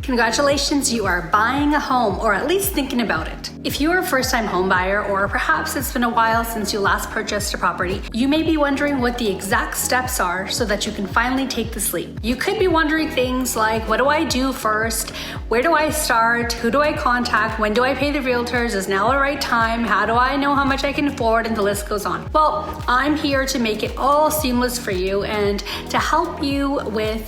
Congratulations, you are buying a home, or at least thinking about it. If you are a first-time home buyer, or perhaps it's been a while since you last purchased a property, you may be wondering what the exact steps are so that you can finally take this leap. You could be wondering things like, what do I do first? Where do I start? Who do I contact? When do I pay the realtors? Is now the right time? How do I know how much I can afford? And the list goes on. Well, I'm here to make it all seamless for you and to help you with,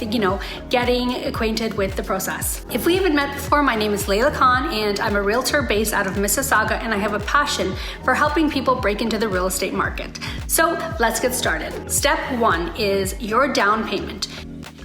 getting acquainted with the process. If we haven't met before, my name is Layla Khan and I'm a realtor based out of Mississauga, and I have a passion for helping people break into the real estate market. So let's get started. Step 1 is your down payment.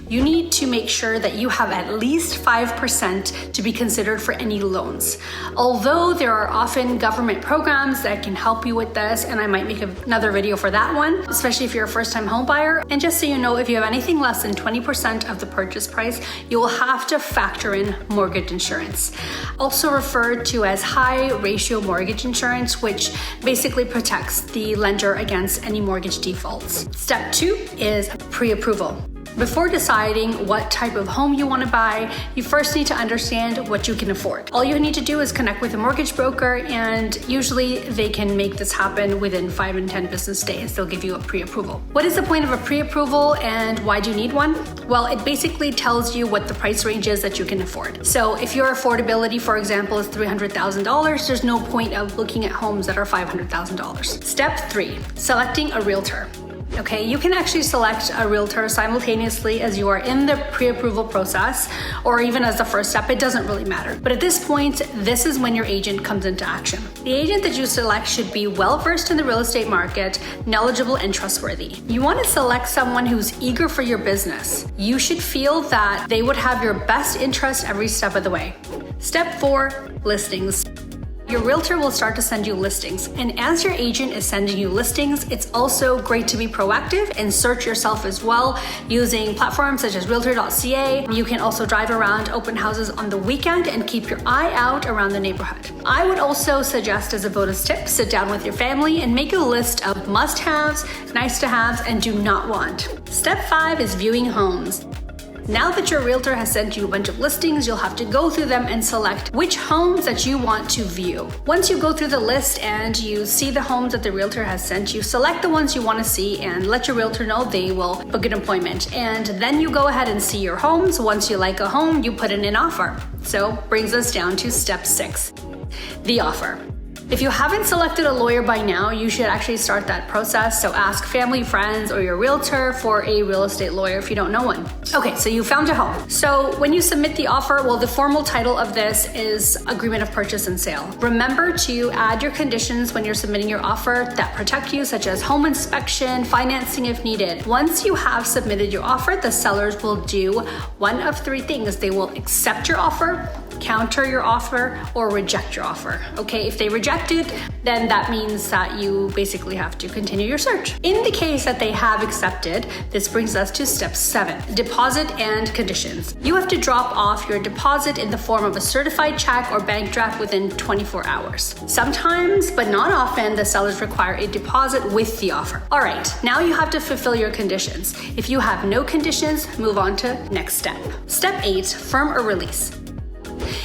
You need to make sure that you have at least 5% to be considered for any loans. Although there are often government programs that can help you with this, and I might make another video for that one, especially if you're a first-time home buyer. And just so you know, if you have anything less than 20% of the purchase price, you will have to factor in mortgage insurance, also referred to as high ratio mortgage insurance, which basically protects the lender against any mortgage defaults. Step 2 is pre-approval. Before deciding what type of home you want to buy, you first need to understand what you can afford. All you need to do is connect with a mortgage broker, and usually they can make this happen within 5 and 10 business days. They'll give you a pre-approval. What is the point of a pre-approval and why do you need one? Well, it basically tells you what the price range is that you can afford. So if your affordability, for example, is $300,000, there's no point of looking at homes that are $500,000. Step 3, selecting a realtor. Okay, you can actually select a realtor simultaneously as you are in the pre-approval process, or even as the first step. It doesn't really matter. But at this point, this is when your agent comes into action. The agent that you select should be well-versed in the real estate market, knowledgeable and trustworthy. You want to select someone who's eager for your business. You should feel that they would have your best interest every step of the way. Step 4, listings. Your realtor will start to send you listings, and as your agent is sending you listings, it's also great to be proactive and search yourself as well using platforms such as realtor.ca. You can also drive around open houses on the weekend and keep your eye out around the neighborhood. I would also suggest, as a bonus tip, sit down with your family and make a list of must-haves, nice-to-haves, and do not want. Step 5 is viewing homes. Now that your realtor has sent you a bunch of listings, you'll have to go through them and select which homes that you want to view. Once you go through the list and you see the homes that the realtor has sent you, select the ones you want to see and let your realtor know. They will book an appointment. And then you go ahead and see your homes. Once you like a home, you put in an offer. So brings us down to step 6, the offer. If you haven't selected a lawyer by now, you should actually start that process. So ask family, friends, or your realtor for a real estate lawyer if you don't know one. Okay, so you found a home. So when you submit the offer, well, the formal title of this is Agreement of Purchase and Sale. Remember to add your conditions when you're submitting your offer that protect you, such as home inspection, financing if needed. Once you have submitted your offer, the sellers will do one of 3 things. They will accept your offer, counter your offer, or reject your offer. Okay, if they reject it, then that means that you basically have to continue your search. In the case that they have accepted, this brings us to step 7, deposit and conditions. You have to drop off your deposit in the form of a certified check or bank draft within 24 hours. Sometimes, but not often, the sellers require a deposit with the offer. All right, now you have to fulfill your conditions. If you have no conditions, move on to next step. Step 8, firm or release.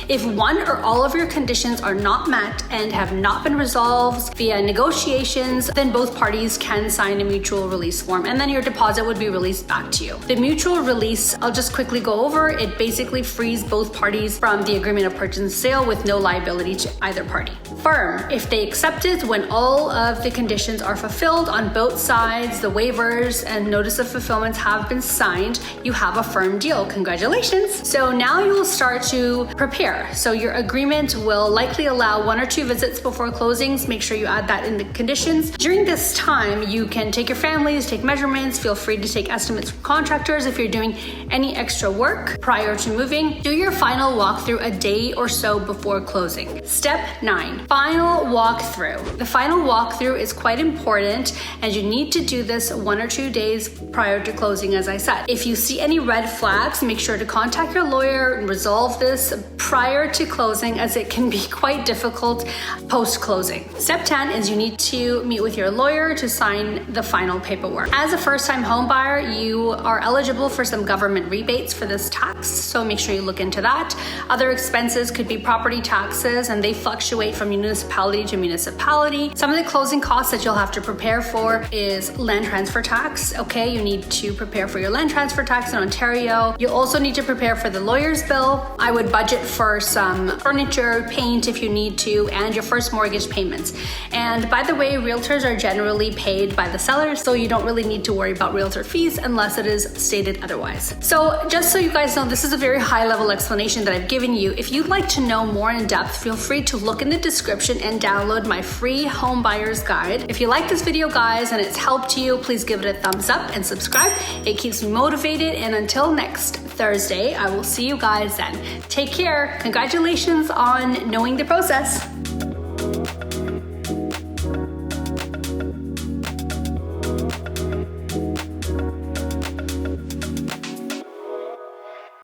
If one or all of your conditions are not met and have not been resolved via negotiations, then both parties can sign a mutual release form, and then your deposit would be released back to you. The mutual release, I'll just quickly go over. It basically frees both parties from the agreement of purchase and sale with no liability to either party. Firm, if they accept it when all of the conditions are fulfilled on both sides, the waivers and notice of fulfillments have been signed, you have a firm deal. Congratulations. So now you will start to prepare. So your agreement will likely allow 1 or 2 visits before closings. Make sure you add that in the conditions. During this time, you can take your families, take measurements, feel free to take estimates from contractors if you're doing any extra work prior to moving. Do your final walkthrough a day or so before closing. Step 9, final walkthrough. The final walkthrough is quite important, and you need to do this 1 or 2 days prior to closing, as I said. If you see any red flags, make sure to contact your lawyer and resolve this prior prior to closing, as it can be quite difficult post-closing. Step 10 is you need to meet with your lawyer to sign the final paperwork. As a first-time home buyer, you are eligible for some government rebates for this tax, so make sure you look into that. Other expenses could be property taxes, and they fluctuate from municipality to municipality. Some of the closing costs that you'll have to prepare for is land transfer tax. Okay, you need to prepare for your land transfer tax in Ontario. You'll also need to prepare for the lawyer's bill. I would budget for some furniture, paint if you need to, and your first mortgage payments. And by the way, realtors are generally paid by the seller, so you don't really need to worry about realtor fees unless it is stated otherwise. So just so you guys know, this is a very high level explanation that I've given you. If you'd like to know more in depth, feel free to look in the description and download my free home buyer's guide. If you like this video, guys, and it's helped you, please give it a thumbs up and subscribe. It keeps me motivated, and until next Thursday, I will see you guys then. Take care. Congratulations on knowing the process.